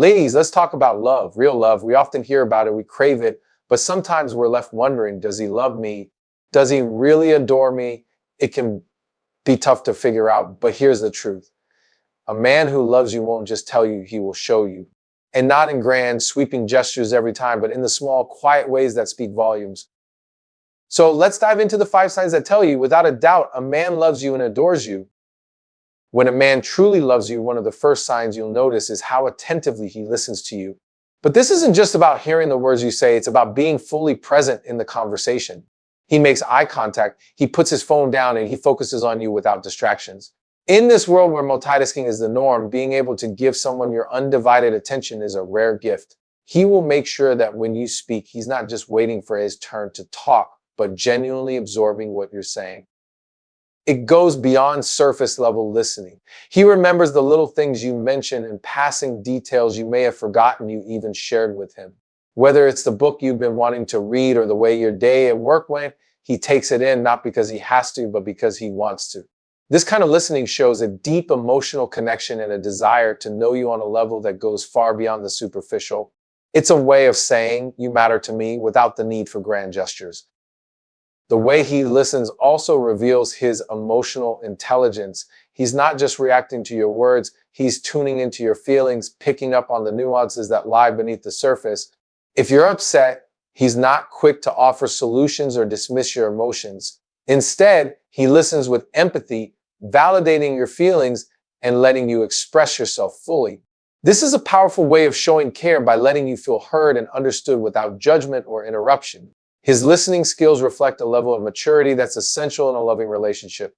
Ladies, let's talk about love, real love. We often hear about it, we crave it, but sometimes we're left wondering, does he love me? Does he really adore me? It can be tough to figure out, but here's the truth. A man who loves you won't just tell you, he will show you. And not in grand, sweeping gestures every time, but in the small, quiet ways that speak volumes. So let's dive into the 5 signs that tell you, without a doubt, a man loves you and adores you. When a man truly loves you, one of the first signs you'll notice is how attentively he listens to you. But this isn't just about hearing the words you say, it's about being fully present in the conversation. He makes eye contact, he puts his phone down, and he focuses on you without distractions. In this world where multitasking is the norm, being able to give someone your undivided attention is a rare gift. He will make sure that when you speak, he's not just waiting for his turn to talk, but genuinely absorbing what you're saying. It goes beyond surface level listening. He remembers the little things you mention and passing details you may have forgotten you even shared with him. Whether it's the book you've been wanting to read or the way your day at work went, he takes it in not because he has to, but because he wants to. This kind of listening shows a deep emotional connection and a desire to know you on a level that goes far beyond the superficial. It's a way of saying, you matter to me, without the need for grand gestures. The way he listens also reveals his emotional intelligence. He's not just reacting to your words, he's tuning into your feelings, picking up on the nuances that lie beneath the surface. If you're upset, he's not quick to offer solutions or dismiss your emotions. Instead, he listens with empathy, validating your feelings and letting you express yourself fully. This is a powerful way of showing care by letting you feel heard and understood without judgment or interruption. His listening skills reflect a level of maturity that's essential in a loving relationship.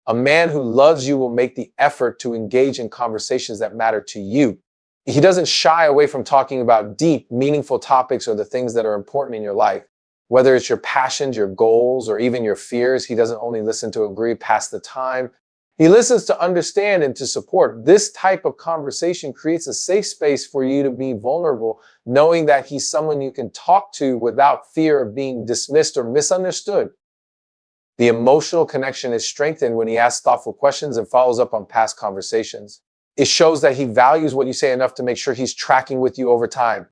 A man who loves you will make the effort to engage in conversations that matter to you. He doesn't shy away from talking about deep, meaningful topics or the things that are important in your life. Whether it's your passions, your goals, or even your fears, he doesn't only listen to agree, pass the time. He listens to understand and to support. This type of conversation creates a safe space for you to be vulnerable, knowing that he's someone you can talk to without fear of being dismissed or misunderstood. The emotional connection is strengthened when he asks thoughtful questions and follows up on past conversations. It shows that he values what you say enough to make sure he's tracking with you over time.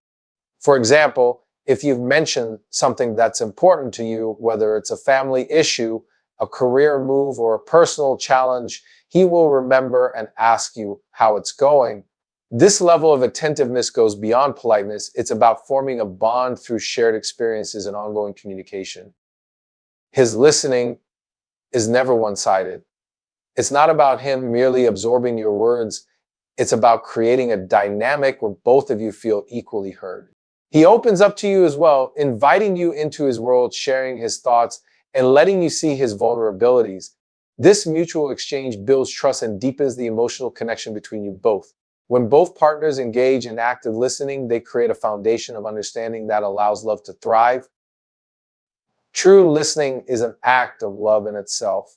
For example, if you've mentioned something that's important to you, whether it's a family issue, a career move, or a personal challenge, he will remember and ask you how it's going. This level of attentiveness goes beyond politeness. It's about forming a bond through shared experiences and ongoing communication. His listening is never one-sided. It's not about him merely absorbing your words. It's about creating a dynamic where both of you feel equally heard. He opens up to you as well, inviting you into his world, sharing his thoughts, and letting you see his vulnerabilities. This mutual exchange builds trust and deepens the emotional connection between you both. When both partners engage in active listening, they create a foundation of understanding that allows love to thrive. True listening is an act of love in itself.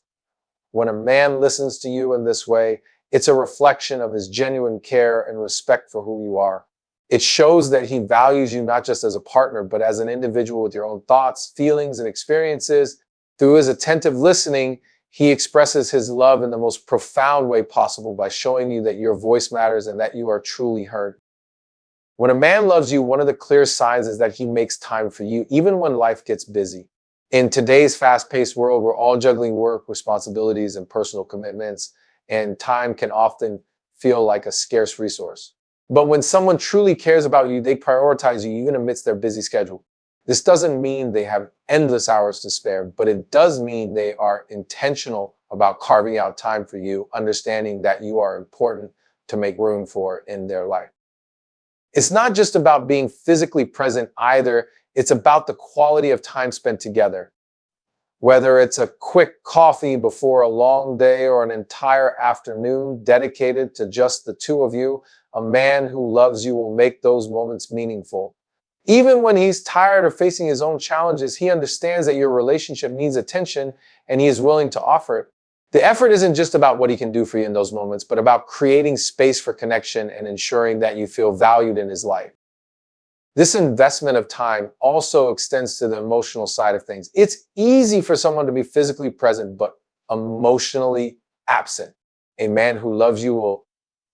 When a man listens to you in this way, it's a reflection of his genuine care and respect for who you are. It shows that he values you not just as a partner, but as an individual with your own thoughts, feelings, and experiences. Through his attentive listening, he expresses his love in the most profound way possible by showing you that your voice matters and that you are truly heard. When a man loves you, one of the clear signs is that he makes time for you, even when life gets busy. In today's fast-paced world, we're all juggling work, responsibilities, and personal commitments, and time can often feel like a scarce resource. But when someone truly cares about you, they prioritize you even amidst their busy schedule. This doesn't mean they have endless hours to spare, but it does mean they are intentional about carving out time for you, understanding that you are important to make room for in their life. It's not just about being physically present either, it's about the quality of time spent together. Whether it's a quick coffee before a long day or an entire afternoon dedicated to just the two of you, a man who loves you will make those moments meaningful. Even when he's tired or facing his own challenges, he understands that your relationship needs attention and he is willing to offer it. The effort isn't just about what he can do for you in those moments, but about creating space for connection and ensuring that you feel valued in his life. This investment of time also extends to the emotional side of things. It's easy for someone to be physically present, but emotionally absent. A man who loves you will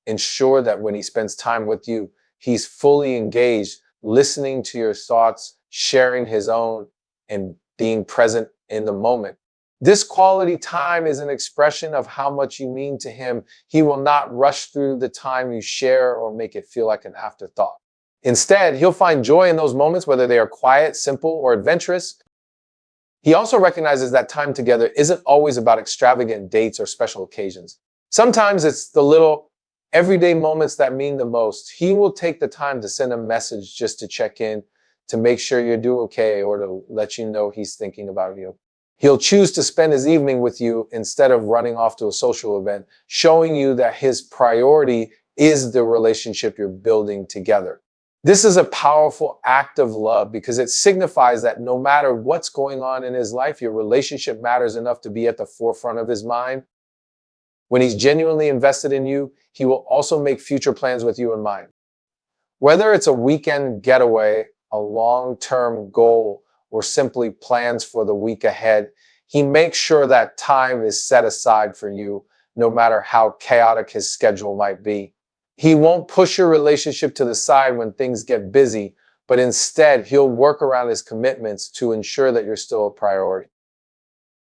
ensure that when he spends time with you, he's fully engaged, listening to your thoughts, sharing his own, and being present in the moment. This quality time is an expression of how much you mean to him. He will not rush through the time you share or make it feel like an afterthought. Instead, he'll find joy in those moments, whether they are quiet, simple, or adventurous. He also recognizes that time together isn't always about extravagant dates or special occasions. Sometimes it's the little everyday moments that mean the most. He will take the time to send a message just to check in, to make sure you're doing okay, or to let you know he's thinking about you. He'll choose to spend his evening with you instead of running off to a social event, showing you that his priority is the relationship you're building together. This is a powerful act of love because it signifies that no matter what's going on in his life, your relationship matters enough to be at the forefront of his mind. When he's genuinely invested in you, he will also make future plans with you in mind. Whether it's a weekend getaway, a long-term goal, or simply plans for the week ahead, he makes sure that time is set aside for you, no matter how chaotic his schedule might be. He won't push your relationship to the side when things get busy, but instead he'll work around his commitments to ensure that you're still a priority.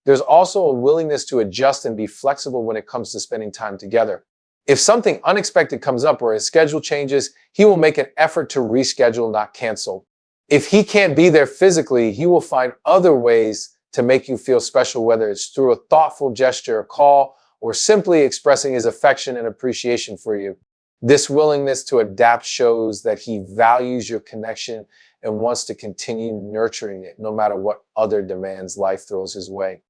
There's also a willingness to adjust and be flexible when it comes to spending time together. If something unexpected comes up or his schedule changes, he will make an effort to reschedule, not cancel. If he can't be there physically, he will find other ways to make you feel special, whether it's through a thoughtful gesture, a call, or simply expressing his affection and appreciation for you. This willingness to adapt shows that he values your connection and wants to continue nurturing it, no matter what other demands life throws his way.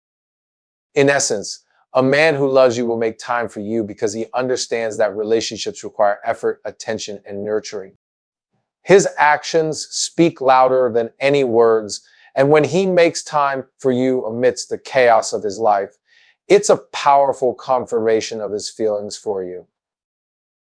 In essence, a man who loves you will make time for you because he understands that relationships require effort, attention, and nurturing. His actions speak louder than any words, and when he makes time for you amidst the chaos of his life, it's a powerful confirmation of his feelings for you.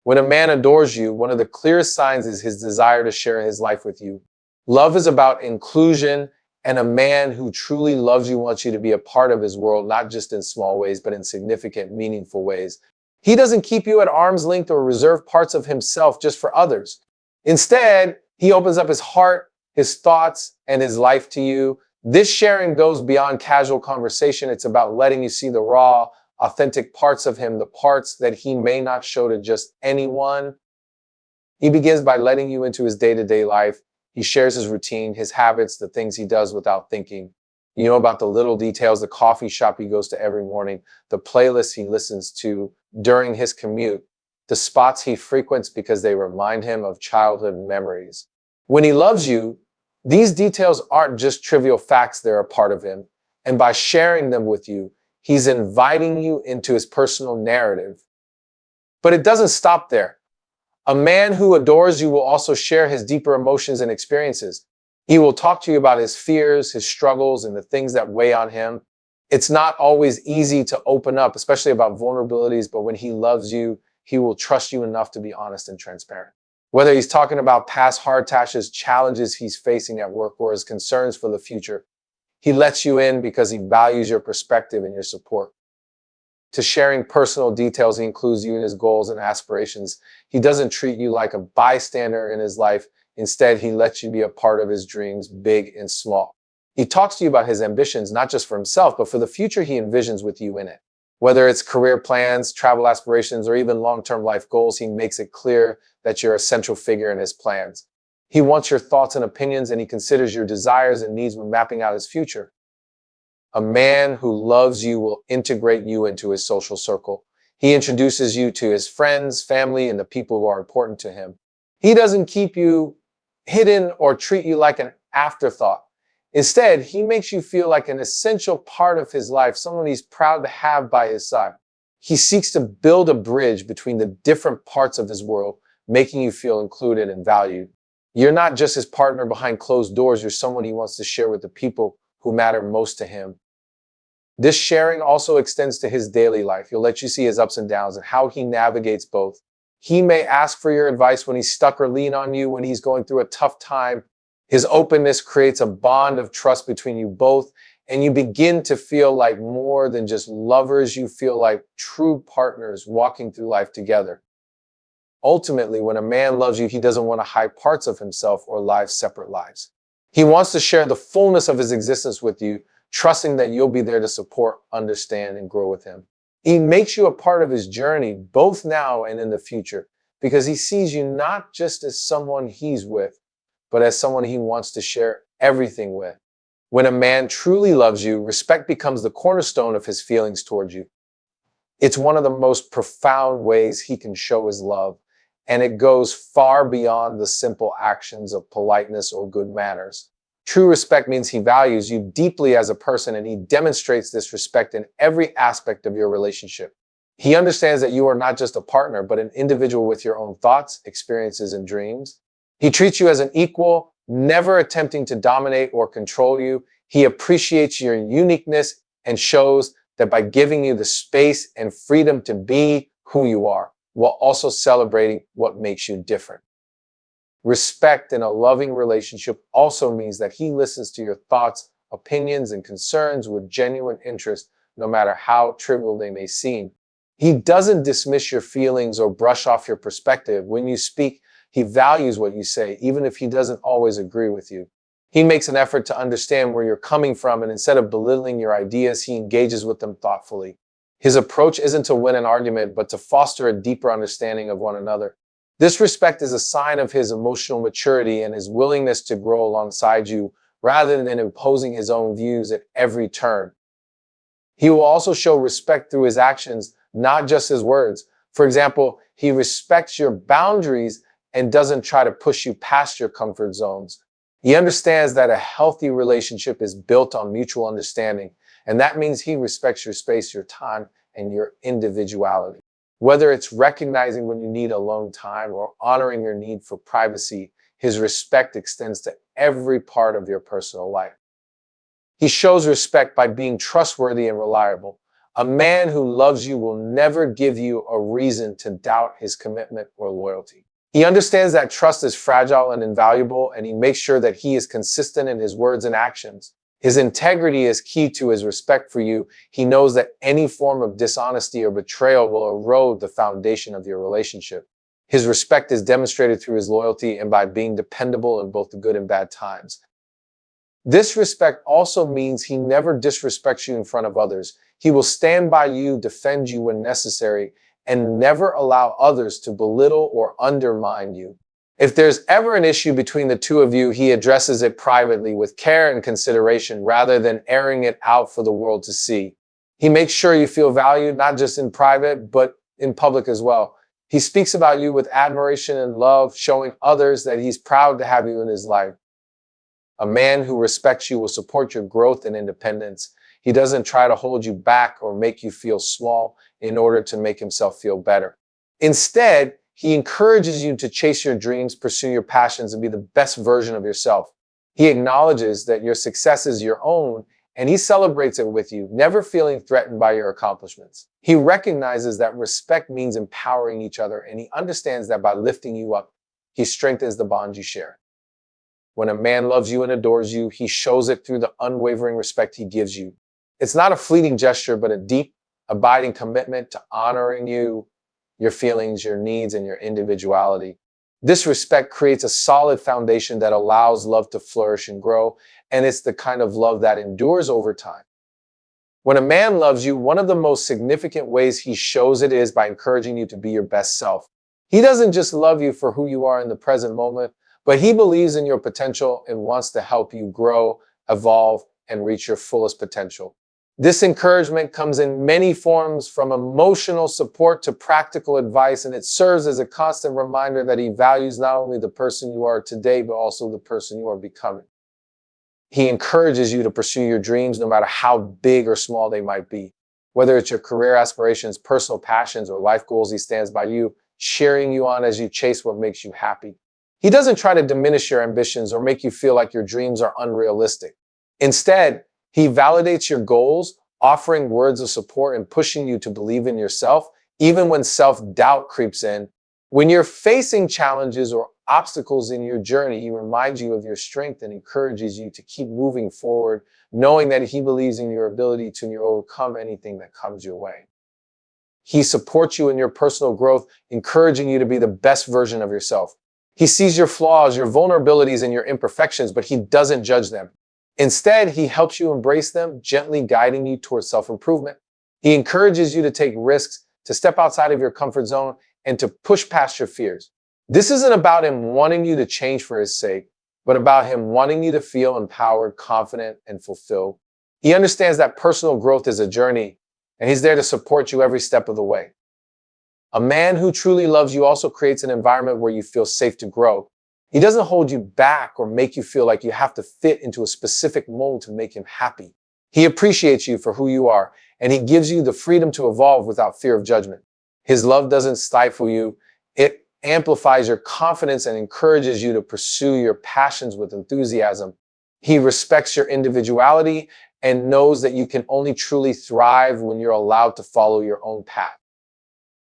When a man adores you, one of the clearest signs is his desire to share his life with you. Love is about inclusion, and a man who truly loves you wants you to be a part of his world, not just in small ways, but in significant, meaningful ways. He doesn't keep you at arm's length or reserve parts of himself just for others. Instead, he opens up his heart, his thoughts, and his life to you. This sharing goes beyond casual conversation. It's about letting you see the raw, authentic parts of him, the parts that he may not show to just anyone. He begins by letting you into his day-to-day life. He shares his routine, his habits, the things he does without thinking. You know about the little details, the coffee shop he goes to every morning, the playlists he listens to during his commute, the spots he frequents because they remind him of childhood memories. When he loves you, these details aren't just trivial facts, they're a part of him. And by sharing them with you, he's inviting you into his personal narrative. But it doesn't stop there. A man who adores you will also share his deeper emotions and experiences. He will talk to you about his fears, his struggles, and the things that weigh on him. It's not always easy to open up, especially about vulnerabilities, but when he loves you, he will trust you enough to be honest and transparent. Whether he's talking about past hard tasks, challenges he's facing at work, or his concerns for the future, he lets you in because he values your perspective and your support. To sharing personal details, he includes you in his goals and aspirations. He doesn't treat you like a bystander in his life. Instead, he lets you be a part of his dreams, big and small. He talks to you about his ambitions, not just for himself, but for the future he envisions with you in it. Whether it's career plans, travel aspirations, or even long-term life goals, he makes it clear that you're a central figure in his plans. He wants your thoughts and opinions, and he considers your desires and needs when mapping out his future. A man who loves you will integrate you into his social circle. He introduces you to his friends, family, and the people who are important to him. He doesn't keep you hidden or treat you like an afterthought. Instead, he makes you feel like an essential part of his life, someone he's proud to have by his side. He seeks to build a bridge between the different parts of his world, making you feel included and valued. You're not just his partner behind closed doors, you're someone he wants to share with the people who matter most to him. This sharing also extends to his daily life. He'll let you see his ups and downs and how he navigates both. He may ask for your advice when he's stuck or lean on you when he's going through a tough time. His openness creates a bond of trust between you both, and you begin to feel like more than just lovers. You feel like true partners walking through life together. Ultimately, when a man loves you, he doesn't want to hide parts of himself or live separate lives. He wants to share the fullness of his existence with you, trusting that you'll be there to support, understand, and grow with him. He makes you a part of his journey, both now and in the future, because he sees you not just as someone he's with, but as someone he wants to share everything with. When a man truly loves you, respect becomes the cornerstone of his feelings towards you. It's one of the most profound ways he can show his love, and it goes far beyond the simple actions of politeness or good manners. True respect means he values you deeply as a person, and he demonstrates this respect in every aspect of your relationship. He understands that you are not just a partner, but an individual with your own thoughts, experiences, and dreams. He treats you as an equal, never attempting to dominate or control you. He appreciates your uniqueness and shows that by giving you the space and freedom to be who you are, while also celebrating what makes you different. Respect in a loving relationship also means that he listens to your thoughts, opinions, and concerns with genuine interest, no matter how trivial they may seem. He doesn't dismiss your feelings or brush off your perspective. When you speak, he values what you say, even if he doesn't always agree with you. He makes an effort to understand where you're coming from, and instead of belittling your ideas, he engages with them thoughtfully. His approach isn't to win an argument, but to foster a deeper understanding of one another. This respect is a sign of his emotional maturity and his willingness to grow alongside you rather than imposing his own views at every turn. He will also show respect through his actions, not just his words. For example, he respects your boundaries and doesn't try to push you past your comfort zones. He understands that a healthy relationship is built on mutual understanding, and that means he respects your space, your time, and your individuality. Whether it's recognizing when you need alone time or honoring your need for privacy, his respect extends to every part of your personal life. He shows respect by being trustworthy and reliable. A man who loves you will never give you a reason to doubt his commitment or loyalty. He understands that trust is fragile and invaluable, and he makes sure that he is consistent in his words and actions. His integrity is key to his respect for you. He knows that any form of dishonesty or betrayal will erode the foundation of your relationship. His respect is demonstrated through his loyalty and by being dependable in both the good and bad times. This respect also means he never disrespects you in front of others. He will stand by you, defend you when necessary, and never allow others to belittle or undermine you. If there's ever an issue between the two of you, he addresses it privately with care and consideration rather than airing it out for the world to see. He makes sure you feel valued, not just in private, but in public as well. He speaks about you with admiration and love, showing others that he's proud to have you in his life. A man who respects you will support your growth and independence. He doesn't try to hold you back or make you feel small in order to make himself feel better. Instead, he encourages you to chase your dreams, pursue your passions, and be the best version of yourself. He acknowledges that your success is your own, and he celebrates it with you, never feeling threatened by your accomplishments. He recognizes that respect means empowering each other, and he understands that by lifting you up, he strengthens the bond you share. When a man loves you and adores you, he shows it through the unwavering respect he gives you. It's not a fleeting gesture, but a deep, abiding commitment to honoring you, your feelings, your needs, and your individuality. This respect creates a solid foundation that allows love to flourish and grow, and it's the kind of love that endures over time. When a man loves you, one of the most significant ways he shows it is by encouraging you to be your best self. He doesn't just love you for who you are in the present moment, but he believes in your potential and wants to help you grow, evolve, and reach your fullest potential. This encouragement comes in many forms, from emotional support to practical advice, and it serves as a constant reminder that he values not only the person you are today, but also the person you are becoming. He encourages you to pursue your dreams, no matter how big or small they might be. Whether it's your career aspirations, personal passions, or life goals, he stands by you, cheering you on as you chase what makes you happy. He doesn't try to diminish your ambitions or make you feel like your dreams are unrealistic. Instead, he validates your goals, offering words of support and pushing you to believe in yourself, even when self-doubt creeps in. When you're facing challenges or obstacles in your journey, he reminds you of your strength and encourages you to keep moving forward, knowing that he believes in your ability to overcome anything that comes your way. He supports you in your personal growth, encouraging you to be the best version of yourself. He sees your flaws, your vulnerabilities, and your imperfections, but he doesn't judge them. Instead, he helps you embrace them, gently guiding you towards self-improvement. He encourages you to take risks, to step outside of your comfort zone, and to push past your fears. This isn't about him wanting you to change for his sake, but about him wanting you to feel empowered, confident, and fulfilled. He understands that personal growth is a journey, and he's there to support you every step of the way. A man who truly loves you also creates an environment where you feel safe to grow. He doesn't hold you back or make you feel like you have to fit into a specific mold to make him happy. He appreciates you for who you are, and he gives you the freedom to evolve without fear of judgment. His love doesn't stifle you. It amplifies your confidence and encourages you to pursue your passions with enthusiasm. He respects your individuality and knows that you can only truly thrive when you're allowed to follow your own path.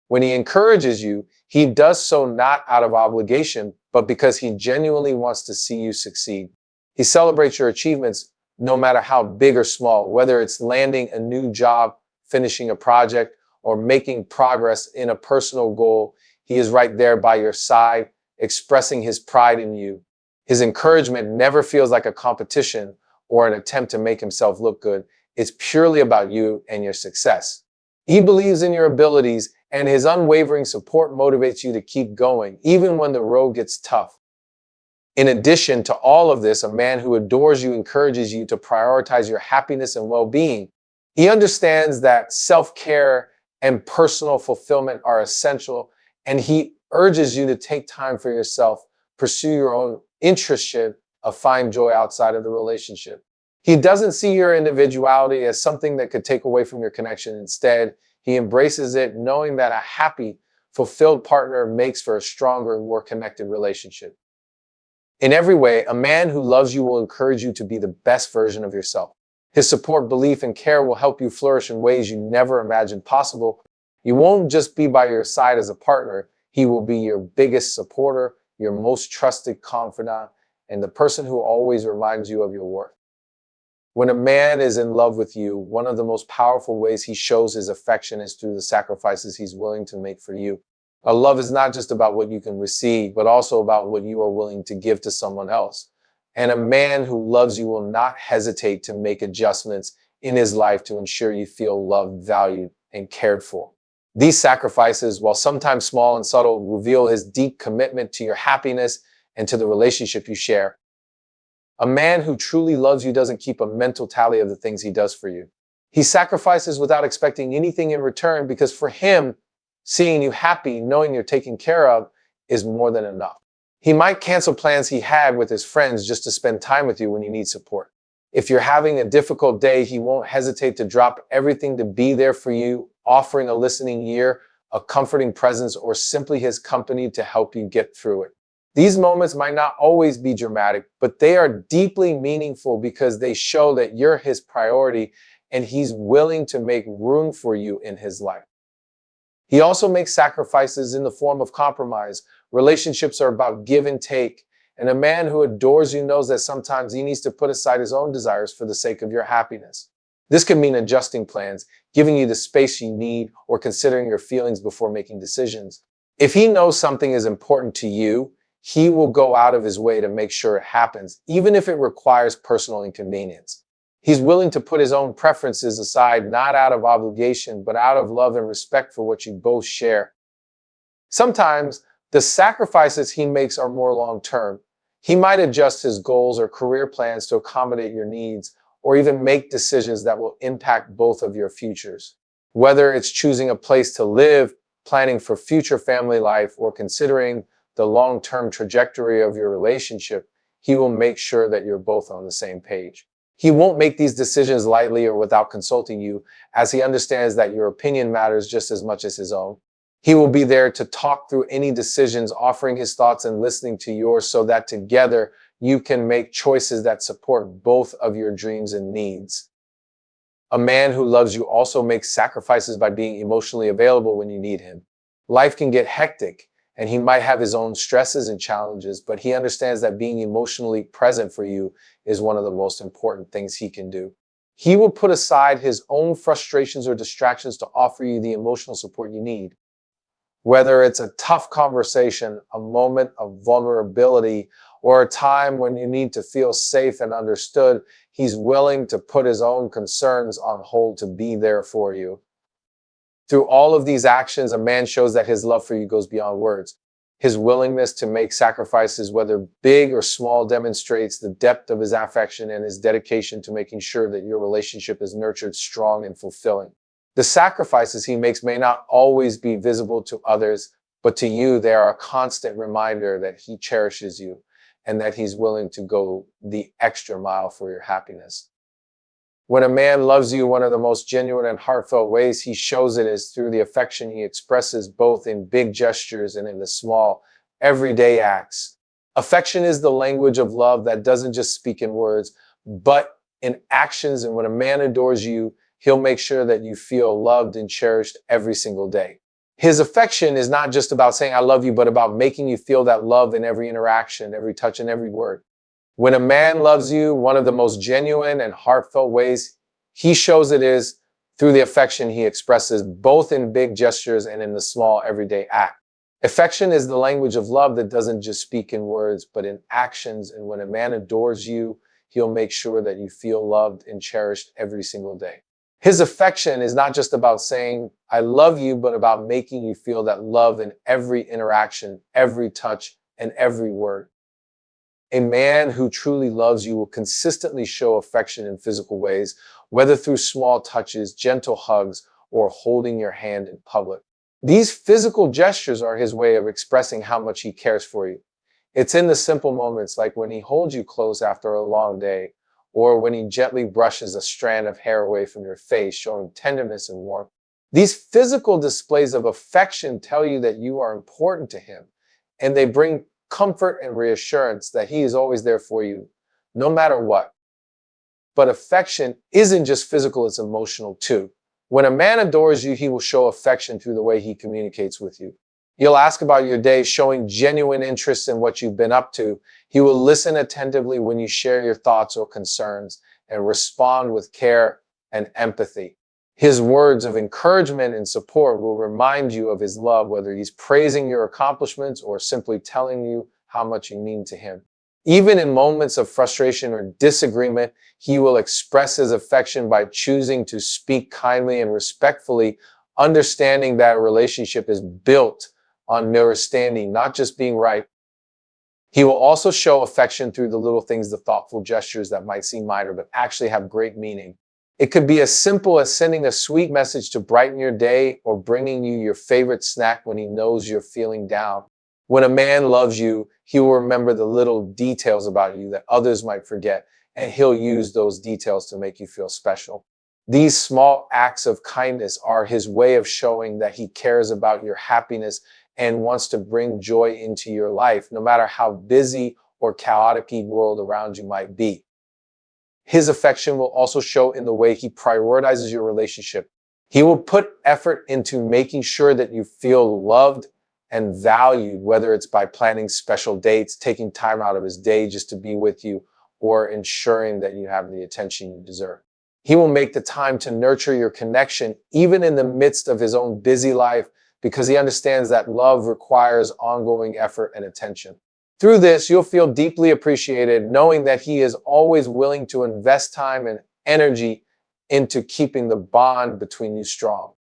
When he encourages you, he does so not out of obligation, but because he genuinely wants to see you succeed. He celebrates your achievements, no matter how big or small, whether it's landing a new job, finishing a project, or making progress in a personal goal. He is right there by your side, expressing his pride in you. His encouragement never feels like a competition or an attempt to make himself look good. It's purely about you and your success. He believes in your abilities, and his unwavering support motivates you to keep going, even when the road gets tough. In addition to all of this, a man who adores you encourages you to prioritize your happiness and well-being. He understands that self-care and personal fulfillment are essential, and he urges you to take time for yourself, pursue your own interests, find joy outside of the relationship. He doesn't see your individuality as something that could take away from your connection. Instead, he embraces it, knowing that a happy, fulfilled partner makes for a stronger, more connected relationship. In every way, a man who loves you will encourage you to be the best version of yourself. His support, belief, and care will help you flourish in ways you never imagined possible. You won't just be by your side as a partner. He will be your biggest supporter, your most trusted confidant, and the person who always reminds you of your worth. When a man is in love with you, one of the most powerful ways he shows his affection is through the sacrifices he's willing to make for you. A love is not just about what you can receive, but also about what you are willing to give to someone else. And a man who loves you will not hesitate to make adjustments in his life to ensure you feel loved, valued, and cared for. These sacrifices, while sometimes small and subtle, reveal his deep commitment to your happiness and to the relationship you share. A man who truly loves you doesn't keep a mental tally of the things he does for you. He sacrifices without expecting anything in return because for him, seeing you happy, knowing you're taken care of, is more than enough. He might cancel plans he had with his friends just to spend time with you when you need support. If you're having a difficult day, he won't hesitate to drop everything to be there for you, offering a listening ear, a comforting presence, or simply his company to help you get through it. These moments might not always be dramatic, but they are deeply meaningful because they show that you're his priority and he's willing to make room for you in his life. He also makes sacrifices in the form of compromise. Relationships are about give and take, and a man who adores you knows that sometimes he needs to put aside his own desires for the sake of your happiness. This can mean adjusting plans, giving you the space you need, or considering your feelings before making decisions. If he knows something is important to you, he will go out of his way to make sure it happens, even if it requires personal inconvenience. He's willing to put his own preferences aside, not out of obligation, but out of love and respect for what you both share. Sometimes the sacrifices he makes are more long-term. He might adjust his goals or career plans to accommodate your needs, or even make decisions that will impact both of your futures. Whether it's choosing a place to live, planning for future family life, or considering the long-term trajectory of your relationship, he will make sure that you're both on the same page. He won't make these decisions lightly or without consulting you, as he understands that your opinion matters just as much as his own. He will be there to talk through any decisions, offering his thoughts and listening to yours so that together you can make choices that support both of your dreams and needs. A man who loves you also makes sacrifices by being emotionally available when you need him. Life can get hectic, and he might have his own stresses and challenges, but he understands that being emotionally present for you is one of the most important things he can do. He will put aside his own frustrations or distractions to offer you the emotional support you need. Whether it's a tough conversation, a moment of vulnerability, or a time when you need to feel safe and understood, he's willing to put his own concerns on hold to be there for you. Through all of these actions, a man shows that his love for you goes beyond words. His willingness to make sacrifices, whether big or small, demonstrates the depth of his affection and his dedication to making sure that your relationship is nurtured, strong, and fulfilling. The sacrifices he makes may not always be visible to others, but to you, they are a constant reminder that he cherishes you and that he's willing to go the extra mile for your happiness. When a man loves you, one of the most genuine and heartfelt ways he shows it is through the affection he expresses both in big gestures and in the small, everyday acts. Affection is the language of love that doesn't just speak in words, but in actions. And when a man adores you, he'll make sure that you feel loved and cherished every single day. His affection is not just about saying, I love you, but about making you feel that love in every interaction, every touch, and every word. When a man loves you, one of the most genuine and heartfelt ways he shows it is through the affection he expresses both in big gestures and in the small everyday act. Affection is the language of love that doesn't just speak in words, but in actions. And when a man adores you, he'll make sure that you feel loved and cherished every single day. His affection is not just about saying, I love you, but about making you feel that love in every interaction, every touch, and every word. A man who truly loves you will consistently show affection in physical ways, whether through small touches, gentle hugs, or holding your hand in public. These physical gestures are his way of expressing how much he cares for you. It's in the simple moments like when he holds you close after a long day, or when he gently brushes a strand of hair away from your face, showing tenderness and warmth. These physical displays of affection tell you that you are important to him, and they bring comfort and reassurance that he is always there for you, no matter what. But affection isn't just physical, it's emotional too. When a man adores you, he will show affection through the way he communicates with you. He'll ask about your day, showing genuine interest in what you've been up to. He will listen attentively when you share your thoughts or concerns and respond with care and empathy. His words of encouragement and support will remind you of his love, whether he's praising your accomplishments or simply telling you how much you mean to him. Even in moments of frustration or disagreement, he will express his affection by choosing to speak kindly and respectfully, understanding that a relationship is built on understanding, not just being right. He will also show affection through the little things, the thoughtful gestures that might seem minor, but actually have great meaning. It could be as simple as sending a sweet message to brighten your day or bringing you your favorite snack when he knows you're feeling down. When a man loves you, he will remember the little details about you that others might forget, and he'll use those details to make you feel special. These small acts of kindness are his way of showing that he cares about your happiness and wants to bring joy into your life, no matter how busy or chaotic the world around you might be. His affection will also show in the way he prioritizes your relationship. He will put effort into making sure that you feel loved and valued, whether it's by planning special dates, taking time out of his day just to be with you, or ensuring that you have the attention you deserve. He will make the time to nurture your connection, even in the midst of his own busy life, because he understands that love requires ongoing effort and attention. Through this, you'll feel deeply appreciated, knowing that he is always willing to invest time and energy into keeping the bond between you strong.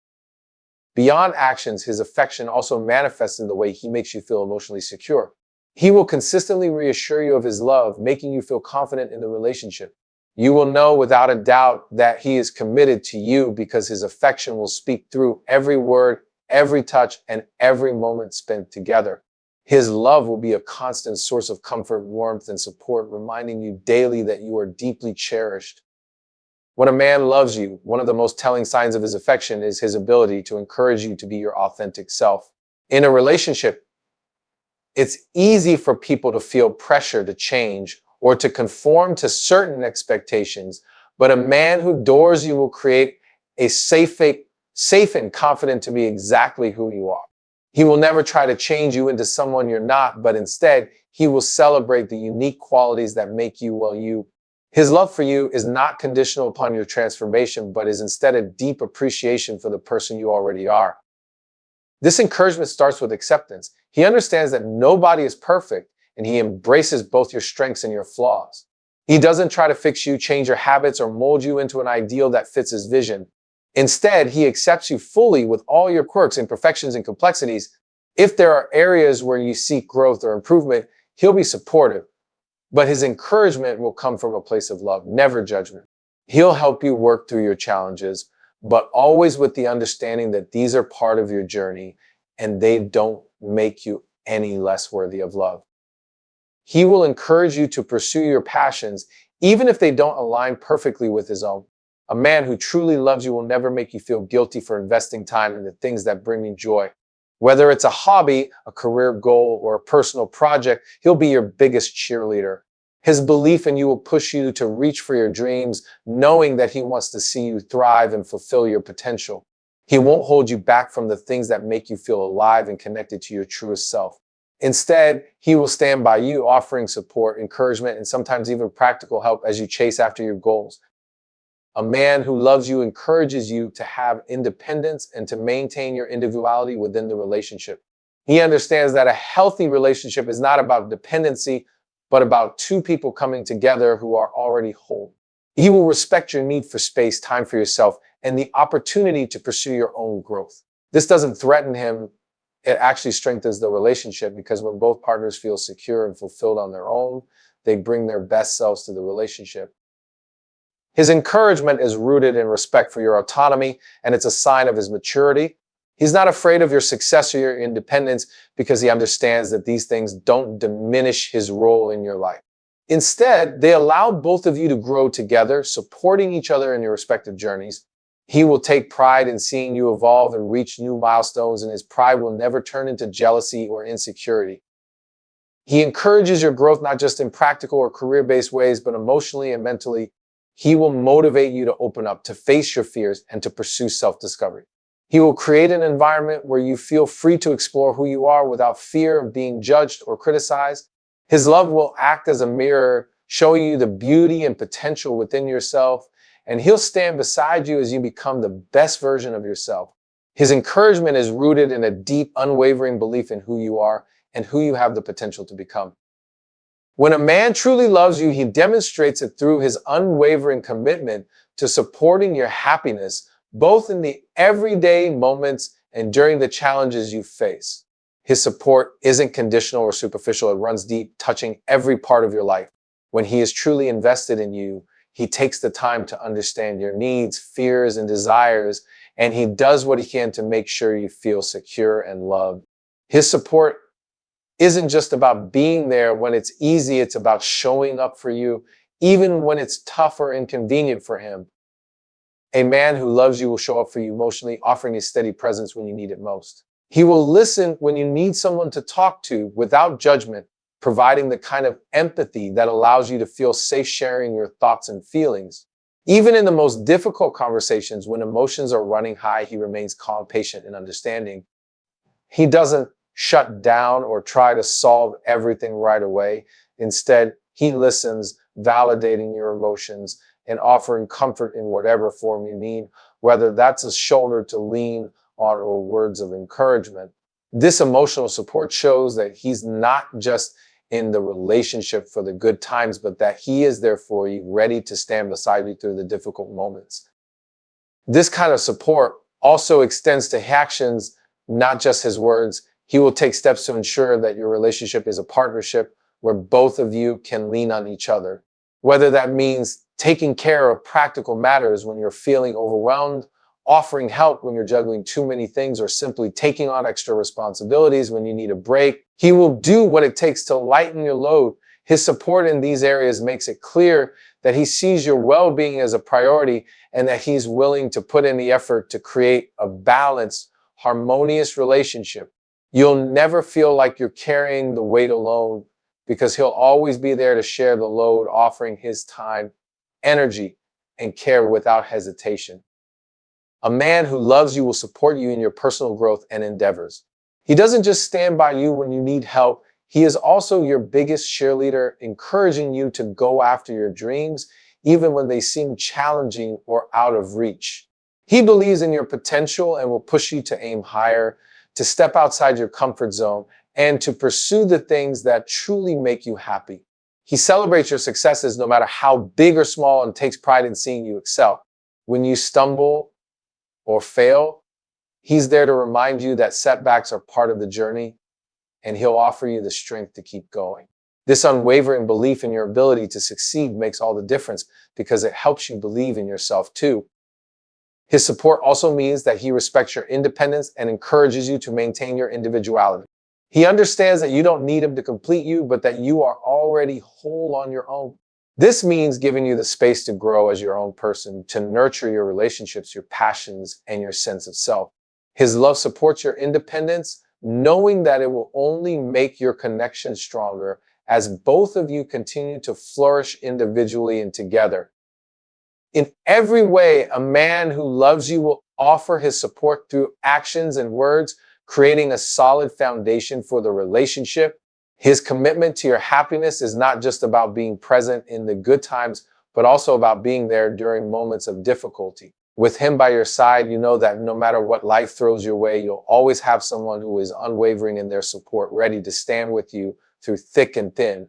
Beyond actions, his affection also manifests in the way he makes you feel emotionally secure. He will consistently reassure you of his love, making you feel confident in the relationship. You will know without a doubt that he is committed to you because his affection will speak through every word, every touch, and every moment spent together. His love will be a constant source of comfort, warmth, and support, reminding you daily that you are deeply cherished. When a man loves you, one of the most telling signs of his affection is his ability to encourage you to be your authentic self. In a relationship, it's easy for people to feel pressure to change or to conform to certain expectations, but a man who adores you will create a safe and confident to be exactly who you are. He will never try to change you into someone you're not, but instead, he will celebrate the unique qualities that make you you. His love for you is not conditional upon your transformation, but is instead a deep appreciation for the person you already are. This encouragement starts with acceptance. He understands that nobody is perfect, and he embraces both your strengths and your flaws. He doesn't try to fix you, change your habits, or mold you into an ideal that fits his vision. Instead, he accepts you fully with all your quirks, imperfections, and complexities. If there are areas where you seek growth or improvement, he'll be supportive. But his encouragement will come from a place of love, never judgment. He'll help you work through your challenges, but always with the understanding that these are part of your journey and they don't make you any less worthy of love. He will encourage you to pursue your passions, even if they don't align perfectly with his own. A man who truly loves you will never make you feel guilty for investing time in the things that bring you joy. Whether it's a hobby, a career goal, or a personal project, he'll be your biggest cheerleader. His belief in you will push you to reach for your dreams, knowing that he wants to see you thrive and fulfill your potential. He won't hold you back from the things that make you feel alive and connected to your truest self. Instead, he will stand by you, offering support, encouragement, and sometimes even practical help as you chase after your goals. A man who loves you encourages you to have independence and to maintain your individuality within the relationship. He understands that a healthy relationship is not about dependency, but about two people coming together who are already whole. He will respect your need for space, time for yourself, and the opportunity to pursue your own growth. This doesn't threaten him. It actually strengthens the relationship, because when both partners feel secure and fulfilled on their own, they bring their best selves to the relationship. His encouragement is rooted in respect for your autonomy, and it's a sign of his maturity. He's not afraid of your success or your independence, because he understands that these things don't diminish his role in your life. Instead, they allow both of you to grow together, supporting each other in your respective journeys. He will take pride in seeing you evolve and reach new milestones, and his pride will never turn into jealousy or insecurity. He encourages your growth not just in practical or career-based ways, but emotionally and mentally. He will motivate you to open up, to face your fears, and to pursue self-discovery. He will create an environment where you feel free to explore who you are without fear of being judged or criticized. His love will act as a mirror, showing you the beauty and potential within yourself, and he'll stand beside you as you become the best version of yourself. His encouragement is rooted in a deep, unwavering belief in who you are and who you have the potential to become. When a man truly loves you, he demonstrates it through his unwavering commitment to supporting your happiness, both in the everyday moments and during the challenges you face. His support isn't conditional or superficial. It runs deep, touching every part of your life. When he is truly invested in you, he takes the time to understand your needs, fears, and desires, and he does what he can to make sure you feel secure and loved. His support isn't just about being there when it's easy. It's about showing up for you, even when it's tough or inconvenient for him. A man who loves you will show up for you emotionally, offering a steady presence when you need it most. He will listen when you need someone to talk to without judgment, providing the kind of empathy that allows you to feel safe sharing your thoughts and feelings. Even in the most difficult conversations, when emotions are running high, he remains calm, patient, and understanding. He doesn't shut down or try to solve everything right away. Instead, he listens, validating your emotions and offering comfort in whatever form you need, whether that's a shoulder to lean on or words of encouragement. This emotional support shows that he's not just in the relationship for the good times, but that he is there for you, ready to stand beside you through the difficult moments. This kind of support also extends to actions, not just his words. He will take steps to ensure that your relationship is a partnership where both of you can lean on each other. Whether that means taking care of practical matters when you're feeling overwhelmed, offering help when you're juggling too many things, or simply taking on extra responsibilities when you need a break, he will do what it takes to lighten your load. His support in these areas makes it clear that he sees your well-being as a priority and that he's willing to put in the effort to create a balanced, harmonious relationship. You'll never feel like you're carrying the weight alone, because he'll always be there to share the load, offering his time, energy, and care without hesitation. A man who loves you will support you in your personal growth and endeavors. He doesn't just stand by you when you need help. He is also your biggest cheerleader, encouraging you to go after your dreams, even when they seem challenging or out of reach. He believes in your potential and will push you to aim higher, to step outside your comfort zone, and to pursue the things that truly make you happy. He celebrates your successes no matter how big or small and takes pride in seeing you excel. When you stumble or fail, he's there to remind you that setbacks are part of the journey, and he'll offer you the strength to keep going. This unwavering belief in your ability to succeed makes all the difference because it helps you believe in yourself too. His support also means that he respects your independence and encourages you to maintain your individuality. He understands that you don't need him to complete you, but that you are already whole on your own. This means giving you the space to grow as your own person, to nurture your relationships, your passions, and your sense of self. His love supports your independence, knowing that it will only make your connection stronger as both of you continue to flourish individually and together. In every way, a man who loves you will offer his support through actions and words, creating a solid foundation for the relationship. His commitment to your happiness is not just about being present in the good times, but also about being there during moments of difficulty. With him by your side, you know that no matter what life throws your way, you'll always have someone who is unwavering in their support, ready to stand with you through thick and thin.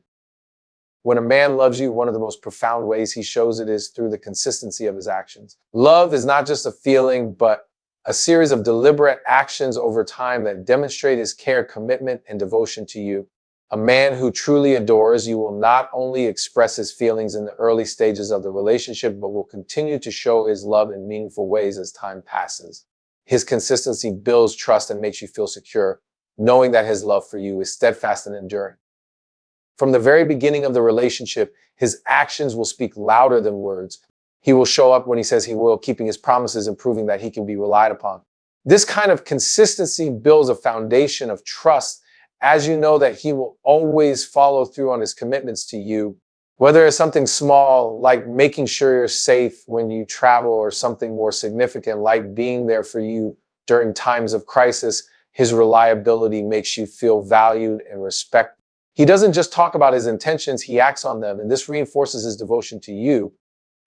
When a man loves you, one of the most profound ways he shows it is through the consistency of his actions. Love is not just a feeling, but a series of deliberate actions over time that demonstrate his care, commitment, and devotion to you. A man who truly adores you will not only express his feelings in the early stages of the relationship, but will continue to show his love in meaningful ways as time passes. His consistency builds trust and makes you feel secure, knowing that his love for you is steadfast and enduring. From the very beginning of the relationship, his actions will speak louder than words. He will show up when he says he will, keeping his promises and proving that he can be relied upon. This kind of consistency builds a foundation of trust, as you know that he will always follow through on his commitments to you. Whether it's something small, like making sure you're safe when you travel, or something more significant, like being there for you during times of crisis, his reliability makes you feel valued and respected. He doesn't just talk about his intentions, he acts on them, and this reinforces his devotion to you.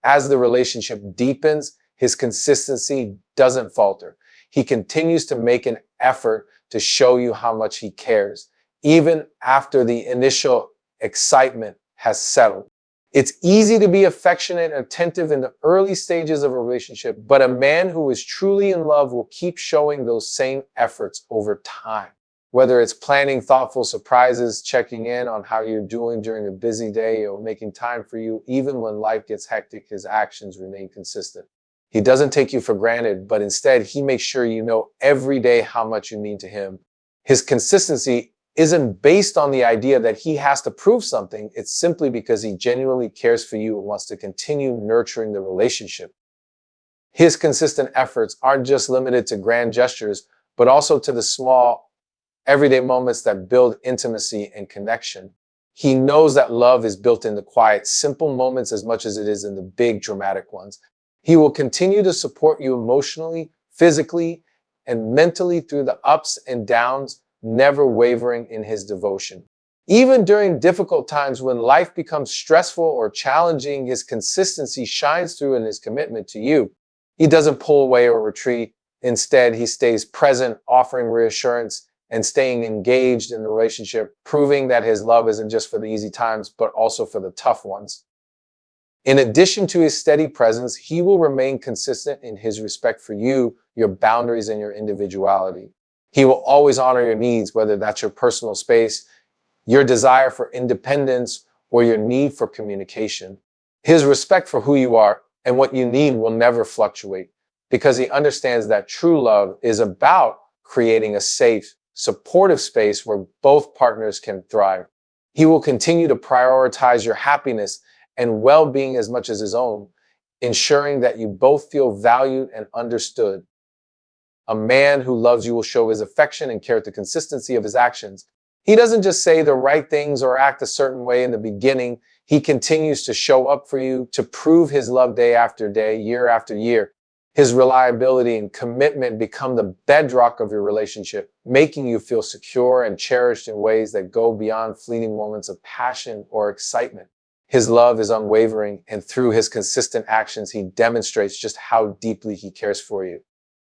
As the relationship deepens, his consistency doesn't falter. He continues to make an effort to show you how much he cares, even after the initial excitement has settled. It's easy to be affectionate and attentive in the early stages of a relationship, but a man who is truly in love will keep showing those same efforts over time. Whether it's planning thoughtful surprises, checking in on how you're doing during a busy day, or making time for you even when life gets hectic, his actions remain consistent. He doesn't take you for granted, but instead he makes sure you know every day how much you mean to him. His consistency isn't based on the idea that he has to prove something. It's simply because he genuinely cares for you and wants to continue nurturing the relationship. His consistent efforts aren't just limited to grand gestures, but also to the small, everyday moments that build intimacy and connection. He knows that love is built in the quiet, simple moments as much as it is in the big, dramatic ones. He will continue to support you emotionally, physically, and mentally through the ups and downs, never wavering in his devotion. Even during difficult times when life becomes stressful or challenging, his consistency shines through in his commitment to you. He doesn't pull away or retreat. Instead, he stays present, offering reassurance and staying engaged in the relationship, proving that his love isn't just for the easy times, but also for the tough ones. In addition to his steady presence, he will remain consistent in his respect for you, your boundaries, and your individuality. He will always honor your needs, whether that's your personal space, your desire for independence, or your need for communication. His respect for who you are and what you need will never fluctuate, because he understands that true love is about creating a safe, supportive space where both partners can thrive. He will continue to prioritize your happiness and well-being as much as his own, ensuring that you both feel valued and understood. A man who loves you will show his affection and care through the consistency of his actions. He doesn't just say the right things or act a certain way in the beginning. He continues to show up for you, to prove his love day after day, year after year. His reliability and commitment become the bedrock of your relationship, making you feel secure and cherished in ways that go beyond fleeting moments of passion or excitement. His love is unwavering, and through his consistent actions, he demonstrates just how deeply he cares for you.